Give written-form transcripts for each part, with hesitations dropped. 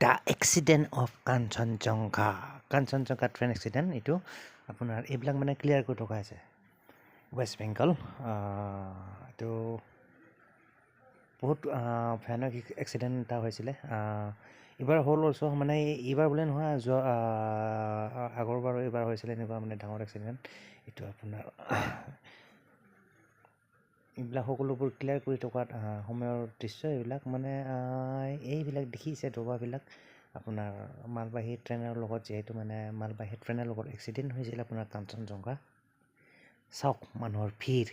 the accident of Kanchenjunga train accident এইটো আপোনাৰ এইবিলাক মানে ক্লিয়াৰ কৰি থকা হৈছে ৱেষ্ট বেংগল এইটো বহুত ভয়ানক এক্সিডেণ্ট এটা হৈছিলে এইবাৰ হ'ল অলছ' মানে এইবাৰ বোলে নহয় যোৱা আগৰবাৰো এইবাৰ হৈছিলে এনেকুৱা মানে ডাঙৰ এক্সিডেণ্ট এইটো আপোনাৰ এইবিলাক সকলোবোৰ ক্লিয়াৰ কৰি থকাত সময়ৰ দৃশ্য এইবিলাক মানে এইবিলাক দেখিছে ডবাবিলাক আপোনাৰ মালবাহী ট্ৰেইনৰ লগত যিহেতু মানে মালবাহী ট্ৰেইনৰ লগত এক্সিডেণ্ট হৈছিল আপোনাৰ কাঞ্চনজংঘা চাওক মানুহৰ ভিৰ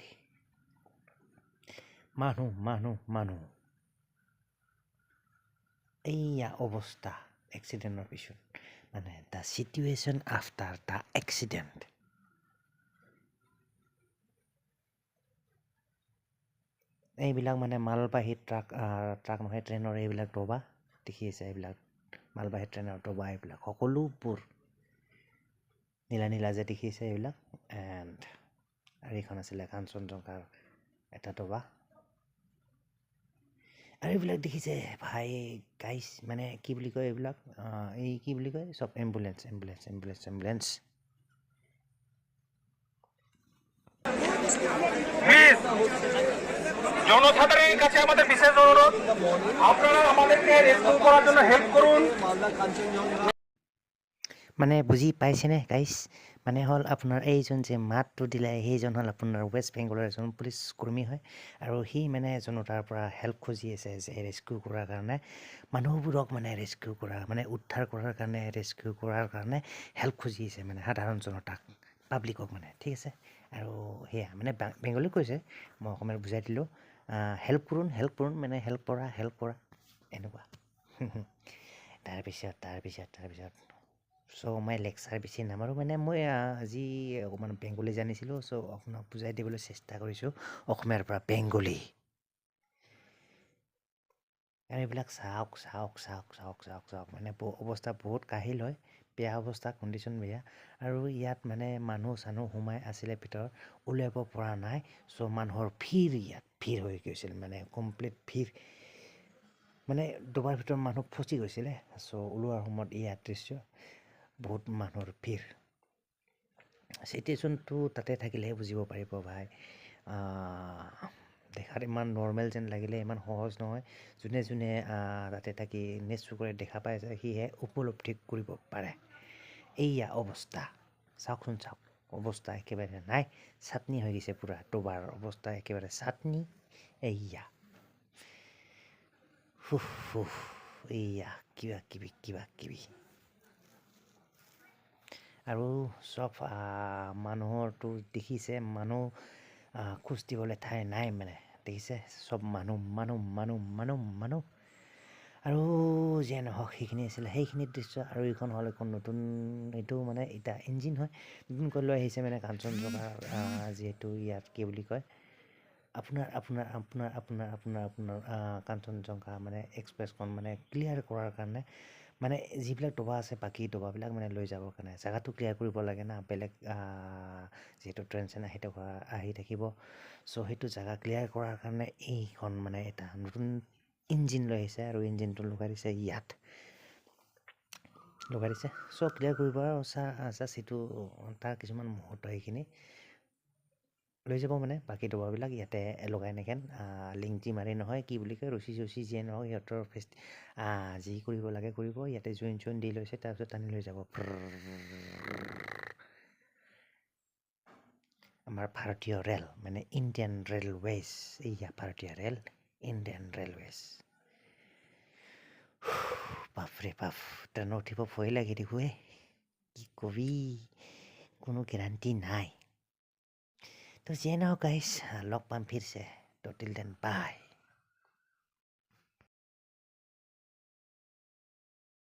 মানুহ এইয়া অৱস্থা এক্সিডেণ্টৰ পিছত মানে the situation after the accident এইবিলাক মানে মালবাহী ট্ৰাক নহয় ট্ৰেইনৰ এইবিলাক ডবা দেখি আছে এইবিলাক মালবাহী ট্ৰেইনৰ ডবা এইবিলাক সকলোবোৰ নীলা যে দেখিছে এইবিলাক এণ্ড আৰু এইখন আছিলে কাঞ্চনজংঘাৰ এটা ডবা আৰু এইবিলাক দেখিছে ভাই গাইছ মানে কি বুলি কয় এইবিলাক এই কি বুলি কয় চব এম্বুলেন্স জনসাধারণের কাছে আমাদের বিশেষ অনুরোধ আপনারা আমাদেরকে রেস্কিউ করার জন্য হেল্প করুন মানে বুজি পাইছেনে গাইছ মানে হ'ল আপোনাৰ এইজন যে মাতটো দিলে সেইজন হ'ল আপোনাৰ ৱেষ্ট বেংগলৰ এজন পুলিচ কৰ্মী হয় আৰু সি মানে এজনৰ তাৰ পৰা হেল্প খুজি আছে যে ৰেস্কিউ কৰাৰ কাৰণে মানুহবোৰক মানে ৰেস্কিউ কৰা মানে উদ্ধাৰ কৰাৰ কাৰণে ৰেস্কিউ কৰাৰ কাৰণে হেল্প খুজি আছে মানে সাধাৰণ জনতাক পাব্লিকক মানে ঠিক আছে আৰু সেয়া মানে বেংগলীত কৈছে মই অসমীয়াত বুজাই দিলোঁ হেল্প কৰোঁ মানে হেল্প কৰা এনেকুৱা তাৰপিছত চ' মই লেকচাৰ বেছি নামাৰোঁ মানে মই আজি অকণমান বেংগলী জানিছিলোঁ চ' আপোনাক বুজাই দিবলৈ চেষ্টা কৰিছোঁ অসমীয়াৰ পৰা বেংগলী আৰু এইবিলাক চাওক মানে অৱস্থা বহুত কাহিল হয় বেয়া অৱস্থা কণ্ডিশ্যন বেয়া আৰু ইয়াত মানে মানুহ সোমাই আছিলে ভিতৰত উলিয়াব পৰা নাই চ' মানুহৰ ভিৰ হৈ গৈছিল মানে কমপ্লিট ভিৰ মানে ডবাৰ ভিতৰত মানুহ ফচি গৈছিলে চ' ওলোৱাৰ সময়ত ইয়াত দৃশ্য বহুত মানুহৰ ভিৰ চিটুৱেশ্যনটো তাতে থাকিলেহে বুজিব পাৰিব ভাই দেখাত ইমান নৰ্মেল যেন লাগিলে ইমান সহজ নহয় যোনে তাতে থাকি নেক্সট চকুৰে দেখা পাই যায় সিহে উপলব্ধি কৰিব পাৰে এইয়া অৱস্থা চাওক অৱস্থা একেবাৰে নাই চাটনি হৈ গৈছে পূৰা ডবাৰ অৱস্থা একেবাৰে চাটনি এইয়া এইয়া কিবা কিবি আৰু চব মানুহৰটো দেখিছে মানুহ খোজ দিবলৈ ঠাই নাই মানে দেখিছে চব মানুহ আৰু যিয়ে নহওক সেইখিনি আছিলে সেইখিনি দৃশ্য আৰু এইখন হ'ল এখন নতুন এইটো মানে এতিয়া ইঞ্জিন হয় নতুনকৈ লৈ আহিছে মানে কাঞ্চনজংঘা যিহেতু ইয়াত কি বুলি কয় আপোনাৰ কাঞ্চনজংঘা মানে এক্সপ্ৰেছখন মানে ক্লিয়াৰ কৰাৰ কাৰণে মানে যিবিলাক ডবা আছে বাকী ডবাবিলাক মানে লৈ যাবৰ কাৰণে জেগাটো ক্লিয়াৰ কৰিব লাগে না বেলেগ যিহেতু ট্ৰেইন চেইন আহি থাকিব চ' সেইটো জেগা ক্লিয়াৰ কৰাৰ কাৰণে এইখন মানে এটা নতুন ইঞ্জিন লৈ আহিছে আৰু ইঞ্জিনটো লগাই দিছে ইয়াত চ' ক্লিয়াৰ কৰিব আৰু জাষ্ট সেইটো তাৰ কিছুমান মুহূৰ্ত সেইখিনি লৈ যাব মানে বাকী ডবাবিলাক ইয়াতে লগাই নেখেন লিংটি মাৰি নহয় কি বুলি কয় ৰচি যিয়ে নহওক সিহঁতৰ যি কৰিব লাগে কৰিব ইয়াতে জইন দি লৈছে তাৰপিছত টানি লৈ যাব আমাৰ ভাৰতীয় ৰেল মানে ইণ্ডিয়ান ৰেলৱেজ এইয়া ভাৰতীয় ৰেল ইণ্ডিয়ান ৰেলৱেজ বাপৰে বাপ ট্ৰেইনত উঠিব ভয় লাগে দেখোঁ কি কবি কোনো গেৰাণ্টি নাই তো যিয়ে নহওক গাইছ লগ পাম ফিৰছে টিল দেন বাই